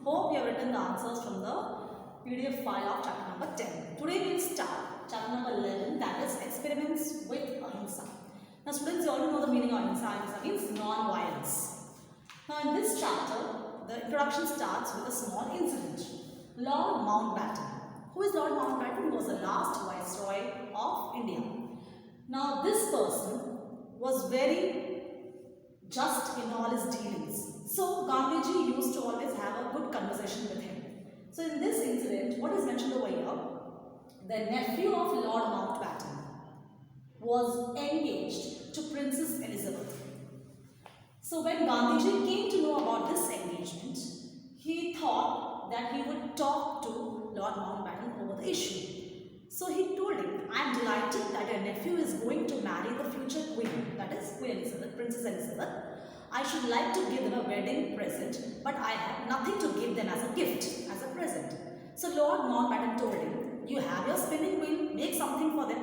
Hope you have written the answers from the PDF file of chapter number 10. Today we will start chapter number 11, that is experiments with Ahimsa. Now students, you already know the meaning of Ahimsa. Ahimsa means non-violence. Now in this chapter, the introduction starts with a small incident. Lord Mountbatten. Who is Lord Mountbatten? He was the last Viceroy of India. Now this person was very just in all his dealings. So Gandhiji used to always have a good conversation with him. So in this incident, what is mentioned over here, the nephew of Lord Mountbatten was engaged to Princess Elizabeth. So when Gandhiji came to know about this engagement, he thought that he would talk to Lord Mountbatten over the issue. So he told him, I am delighted that your nephew is going to marry the future queen, that is Queen Elizabeth, Princess Elizabeth. I should like to give them a wedding present, but I have nothing to give them as a gift, as a present. So Lord Mountbatten told him, you have your spinning wheel, make something for them.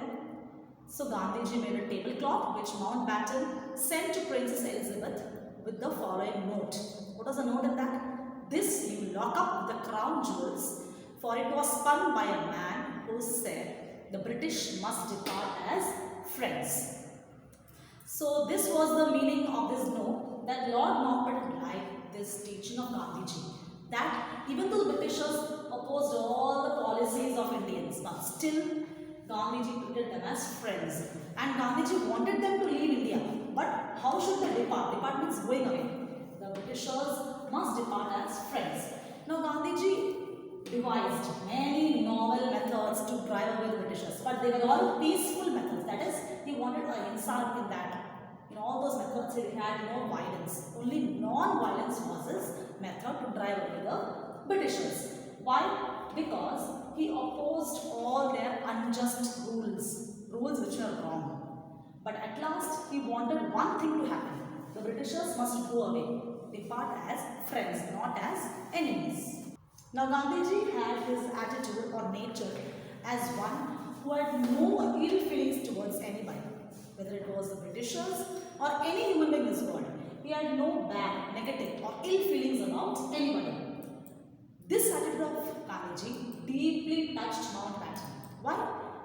So Gandhiji made a tablecloth which Mountbatten sent to Princess Elizabeth with the following note. What was the note in that? This you lock up the crown jewels, for it was spun by a man who said the British must depart as friends. So this was the meaning of this note, that Lord Mountbatten liked this teaching of Gandhiji, that even though the Britishers opposed all the policies of Indians, but still Gandhiji treated them as friends. And Gandhiji wanted them to leave India, but how should they depart? Depart means going away. The Britishers must depart as friends. Now Gandhiji devised many novel methods to drive away the Britishers, but they were all peaceful methods. That is, he wanted Ahimsa in that. In all those methods, he had no violence. Only non-violence was his method to drive away the Britishers. Why? Because he opposed all their unjust rules which were wrong. But at last, he wanted one thing to happen. The Britishers must go away, depart as friends, not as enemies. Now Gandhiji had his attitude or nature as one who had no ill feelings towards anybody, whether it was the Britishers or any human being in this world. He had no bad, negative or ill feelings about anybody. This attitude of Gandhiji deeply touched Mountbatten. Why?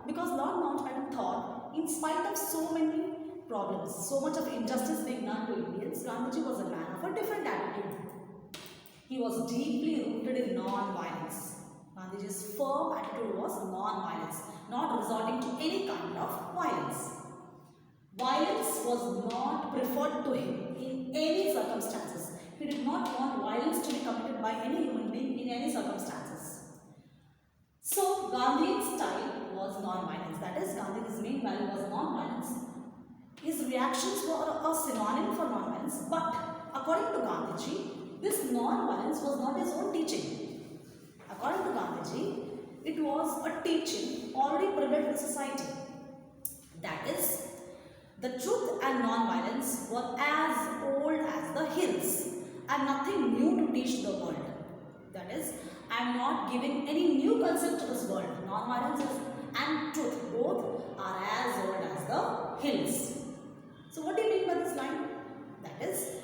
Because Lord Mountbatten thought, in spite of so many problems, so much of injustice being done to Indians, Gandhiji was a man of a different attitude. He was deeply rooted in non-violence. Gandhiji's firm attitude was non-violence, not resorting to any kind of violence. Violence was not preferred to him in any circumstances. He did not want violence to be committed by any human being in any circumstances. So Gandhi's style was non-violence. That is, Gandhi's main value was non-violence. His reactions were a synonym for non-violence, but according to Gandhiji, this non-violence was not his own teaching. According to Gandhiji, it was a teaching already prevalent in society. That is, the truth and non-violence were as old as the hills and nothing new to teach the world. That is, I am not giving any new concept to this world. Non-violence and truth both are as old as the hills. So what do you mean by this line? That is,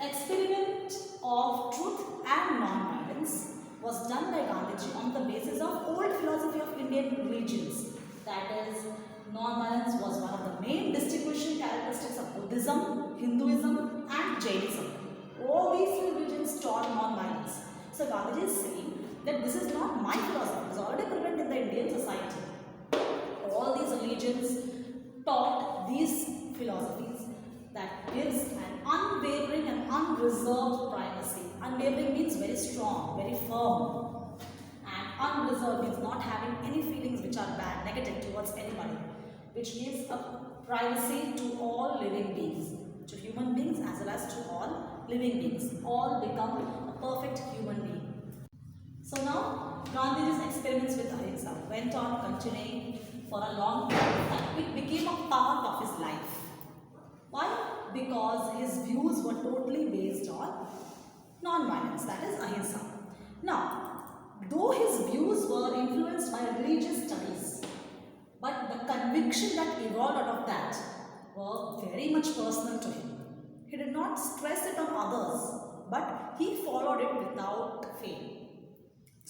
experiment of truth and non-violence was done by Gandhiji on the basis of old philosophy of Indian religions. That is, non-violence was one of the main distinguishing characteristics of Buddhism, Hinduism and Jainism. All these religions taught non-violence. So Gandhiji is saying that this is not my philosophy, it is already prevalent in the Indian society. All these religions taught these philosophies that gives an unwavering and unreserved primacy. Unwavering means very strong, very firm. And unreserved means not having any feelings which are bad, negative towards anybody. Which gives a primacy to all living beings. To human beings as well as to all living beings. All become a perfect human being. So now, Gandhiji's experiments with Ahimsa went on continuing for a long time. It became a part of his life. Why? Because his views were totally based on non-violence, that is Ahimsa. Now, though his views were influenced by religious studies, but the conviction that evolved out of that were very much personal to him. He did not stress it on others, but he followed it without fail.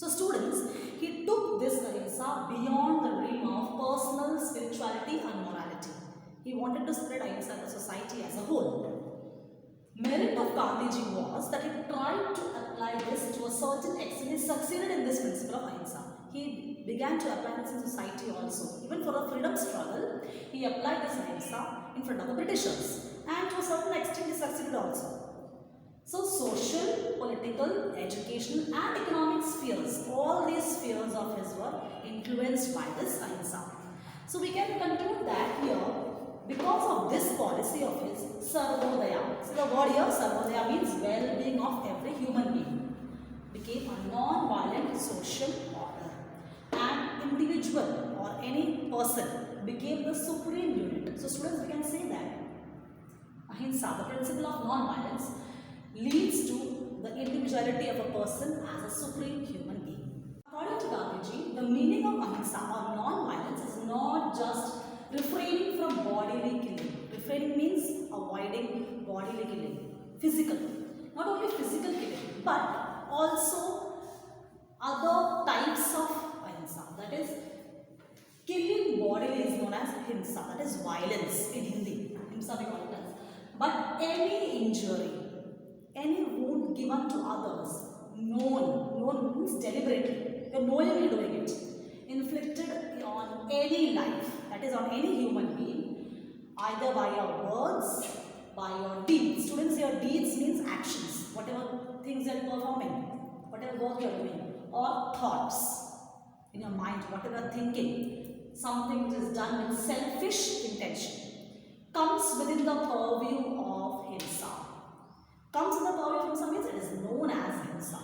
So students, he took this ahimsa beyond the realm of personal spirituality and morality. He wanted to spread ahimsa in the society as a whole. Merit of Gandhiji was that he tried to apply this to a certain extent. He succeeded in this principle of ahimsa. He began to apply this in society also. Even for the freedom struggle, he applied this ahimsa in front of the Britishers. And to a certain extent, he succeeded also. So social, political, educational and economic spheres, all these spheres of his were influenced by this ahimsa. So we can conclude that here, because of this policy of his, Sarvodaya, so the word here Sarvodaya means well-being of every human being, became a non-violent social order. And individual or any person became the supreme unit. So students, we can say that ahimsa, the principle of non-violence, leads to the individuality of a person as a supreme human being. According to Gandhiji, the meaning of ahimsa or non-violence is not just refraining from bodily killing. Refraining means avoiding bodily killing, physical. Not only physical killing, but also other types of ahimsa. That is, killing bodily is known as himsa. That is violence in Hindi. Himsa we call it as. But any injury, any wound given to others, known means deliberately, you are knowingly doing it, inflicted on any life, that is on any human being, either by your words, by your deeds. Students, your deeds means actions, whatever things you are performing, whatever work you are doing, or thoughts in your mind, whatever thinking, something which is done with selfish intention, comes within the purview of himsa. Comes in the purview of himsa means it is known as himsa.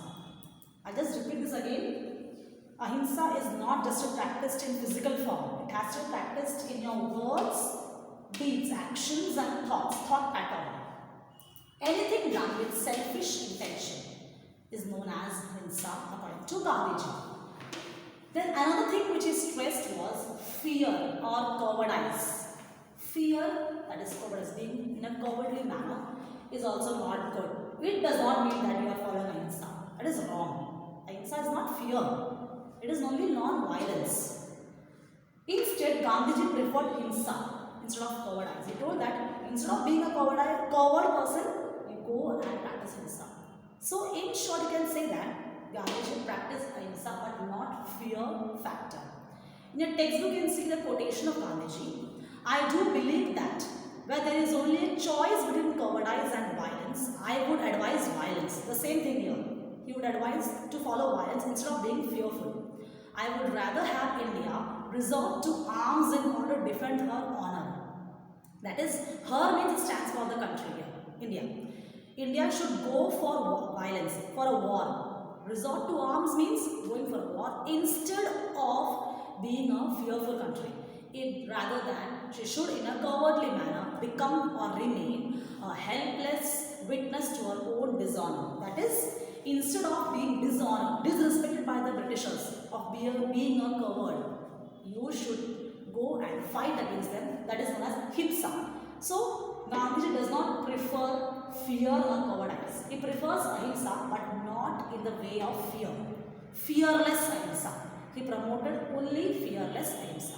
I'll just repeat this again. Ahimsa is not just practiced in physical form. It has to be practiced in your words, deeds, actions and thoughts, thought pattern. Anything done with selfish intention is known as ahimsa according to Gandhiji. Then another thing which is stressed was fear or cowardice. Fear, that is cowardice, being in a cowardly manner, is also not good. It does not mean that you are following ahimsa. That is wrong. Ahimsa is not fear. It is only non-violence. Instead, Gandhiji preferred himsa instead of cowardice. He told that instead of being a coward person, you go and practice himsa. So, in short, you can say that Gandhiji practiced ahimsa but not fear factor. In your textbook, you can see the quotation of Gandhiji. I do believe that where there is only a choice between cowardice and violence, I would advise violence. The same thing here. He would advise to follow violence instead of being fearful. I would rather have India resort to arms in order to defend her honor. That is, her means it stands for the country here, India. India should go for violence, for a war. Resort to arms means going for a war instead of being a fearful country. Rather than she should in a cowardly manner become or remain a helpless witness to her own dishonor. That is, instead of being dishonored, disrespected by the Britishers, of being a coward, you should go and fight against them. That is known as himsa. So, Gandhiji does not prefer fear or cowardice. He prefers ahimsa but not in the way of fear. Fearless ahimsa. He promoted only fearless ahimsa.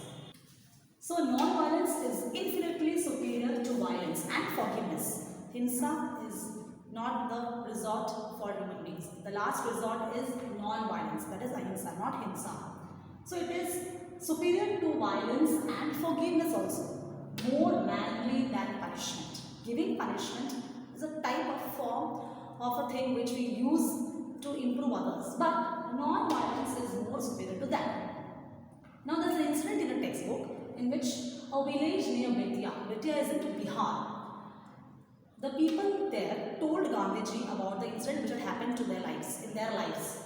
So, non-violence is infinitely superior to violence and forgiveness. Himsa is not the resort for human beings. The last resort is non-violence, that is ahimsa, not himsa. So, it is superior to violence and forgiveness also, more manly than punishment. Giving punishment is a type of form of a thing which we use to improve others, but non-violence is more superior to that. Now, there is an incident in a textbook in which a village near Bettiah is in Bihar. The people there told Gandhiji about the incident which had happened to their lives, in their lives.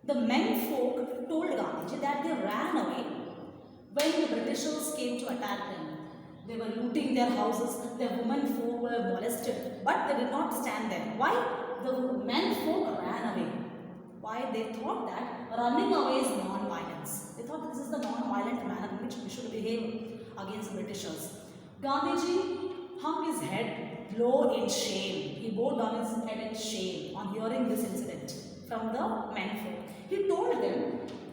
The men folk told Gandhiji that they ran away when the Britishers came to attack them. They were looting their houses, their women folk were molested, but they did not stand there. Why? The men folk ran away. Why? They thought that running away is non-violence. They thought this is the non-violent manner in which we should behave against the Britishers. Gandhiji hung his head low in shame. He bowed down his head in shame on hearing this incident from the men folk. He told them,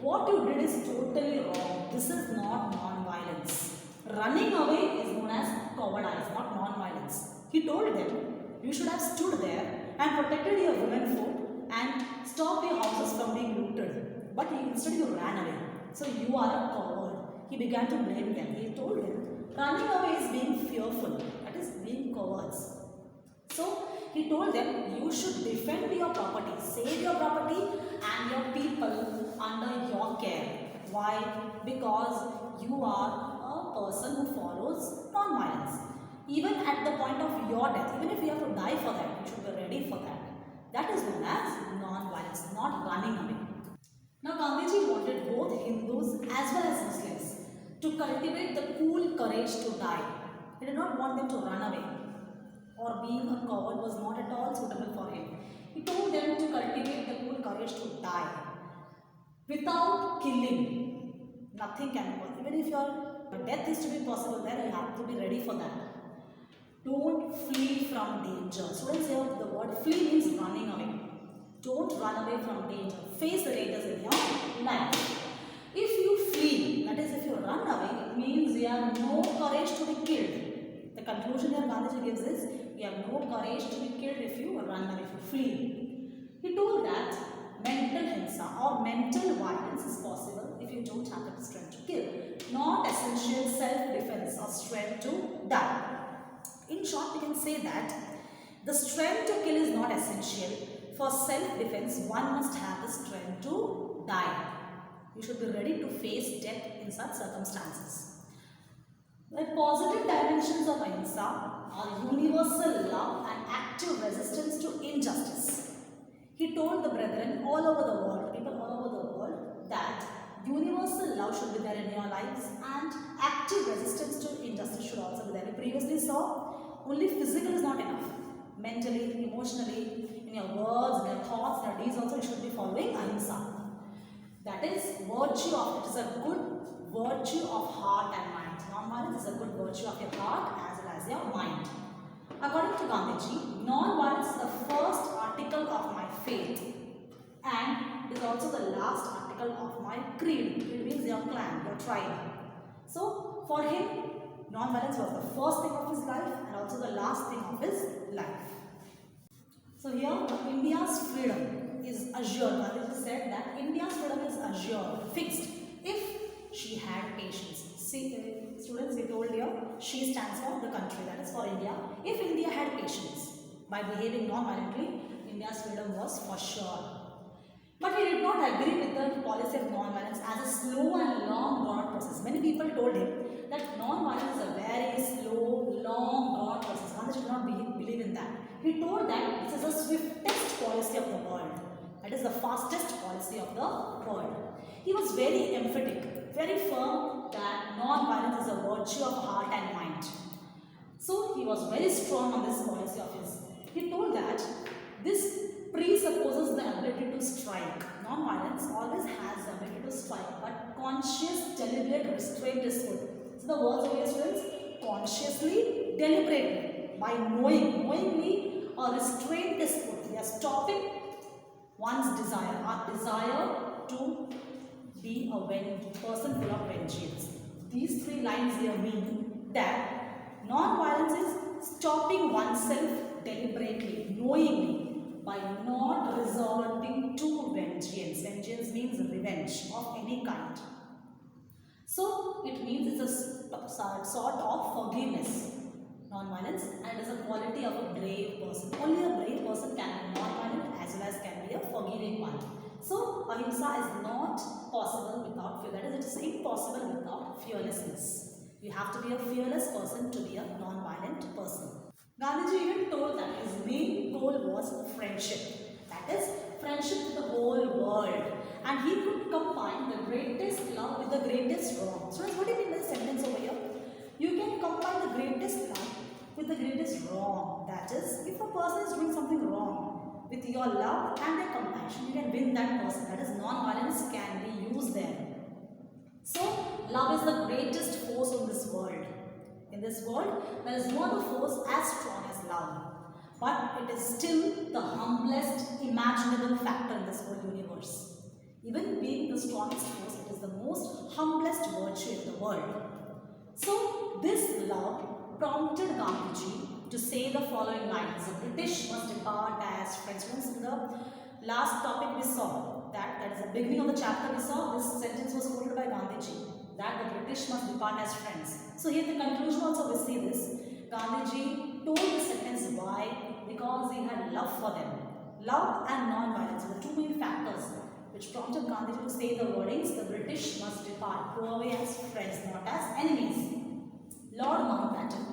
what you did is totally wrong. This is not non-violence. Running away is known as cowardice, not non-violence. He told them, you should have stood there and protected your women folk and stopped your houses from being looted. But instead you ran away. So you are a coward. He began to blame them. He told them, running away is being fearful. That is being cowards. So he told them, you should defend your property, save your property and your people under your care. Why? Because you are a person who follows non-violence. Even at the point of your death, even if you have to die for that, you should be ready for that. That is known as non-violence, not running away. Now Gandhiji wanted both Hindus as well as Muslims to cultivate the cool courage to die. He did not want them to run away, or being a coward was not at all suitable for him. He told them to cultivate the cool courage to die. Without killing, nothing can be possible. Even if your death is to be possible, then you have to be ready for that. Don't flee from danger. Students hear the word flee means running away. Don't run away from danger. Face the dangers in your life. If you flee, that is if you run away, it means you have no courage to be killed. The conclusion here Gandhiji gives is, you have no courage to be killed if you run away, if you flee. He told that mental ahimsa or mental violence is possible if you don't have the strength to kill, not essential self-defense or strength to die. In short, we can say that the strength to kill is not essential. For self-defense, one must have the strength to die. You should be ready to face death in such circumstances. The positive dimensions of ahimsa are universal love and active resistance to injustice. He told the brethren all over the world, people all over the world, that universal love should be there in your lives and active resistance to injustice should also be there. We previously saw only physical is not enough. Mentally, emotionally, in your words, in your thoughts, in your deeds also you should be following ahimsa. That is virtue of, it is a good virtue of heart and mind. Non-violence is a good virtue of your heart as well as your mind. According to Gandhiji, non-violence is the first article of my faith and it is also the last article of my creed. It means your clan, your tribe. So for him, non-violence was the first thing of his life and also the last thing of his life. So here, India's freedom is assured. Gandhiji said that India's freedom is assured, fixed, if she had patience. See, students, we told here, she stands for the country, that is for India. If India had patience by behaving non-violently, India's freedom was for sure. But he did not agree with the policy of non-violence as a slow and long drawn process. Many people told him that non-violence is a very slow, long drawn process. Gandhi did not believe in that. He told that this is the swiftest policy of the world. That is the fastest policy of the world. He was very emphatic, very firm that non-violence is a virtue of heart and mind. So he was very strong on this policy of his. He told that this presupposes the ability to strike. Non-violence always has the ability to strike, but conscious, deliberate restraint is good. So the words of your students, consciously, deliberately, by knowingly, a restraint is good. We are stopping one's desire, our desire to be a person full of vengeance. These three lines here mean that non-violence is stopping oneself deliberately, knowingly, by not resorting to vengeance. Vengeance means revenge of any kind. So it means it's a sort of forgiveness. Non-violence, and it is a quality of a brave person. Only a brave person can be non-violent as well as can be a forgiving one. So ahimsa is not possible without fear. That is, it is impossible without fearlessness. You have to be a fearless person to be a non-violent person. Gandhiji even told that his main goal was friendship. That is, friendship with the whole world. And he could combine the greatest love with the greatest wrong. So what do you mean by the sentence over here? You can combine the greatest love with the greatest wrong. That is, if a person is doing something wrong, with your love and their compassion, you can win that person. That is, non-violence can be used there. So, love is the greatest force in this world. In this world, there is no other force as strong as love. But it is still the humblest imaginable factor in this whole universe. Even being the strongest force, it is the most humblest virtue in the world. So, this love prompted Gandhiji to say the following lines: the British must depart as friends. Friends, in the last topic we saw, that is the beginning of the chapter we saw, this sentence was quoted by Gandhiji, that the British must depart as friends. So, here the conclusion also we see this. Gandhiji told this sentence why? Because he had love for them. Love and non-violence were two main factors which prompted Gandhiji to say the wordings, the British must depart, go away as friends, not as enemies. Lord Mountbatten,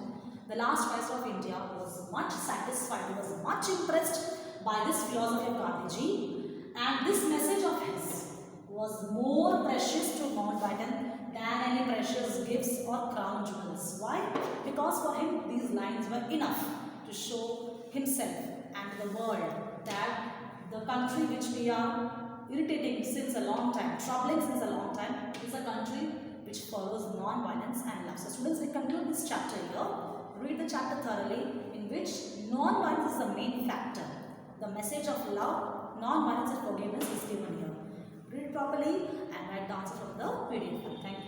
the last Viceroy of India, was much satisfied, he was much impressed by this philosophy of Gandhiji, and this message of his was more precious to Mountbatten than any precious gifts or crown jewels. Why? Because for him these lines were enough to show himself and the world that the country which we are irritating since a long time, troubling since a long time, is a country which follows non-violence and love. So students, we conclude this chapter here. Read the chapter thoroughly, in which non-violence is the main factor. The message of love, non-violence and forgiveness is given here. Read it properly and write the answer from the PDF. Thank you.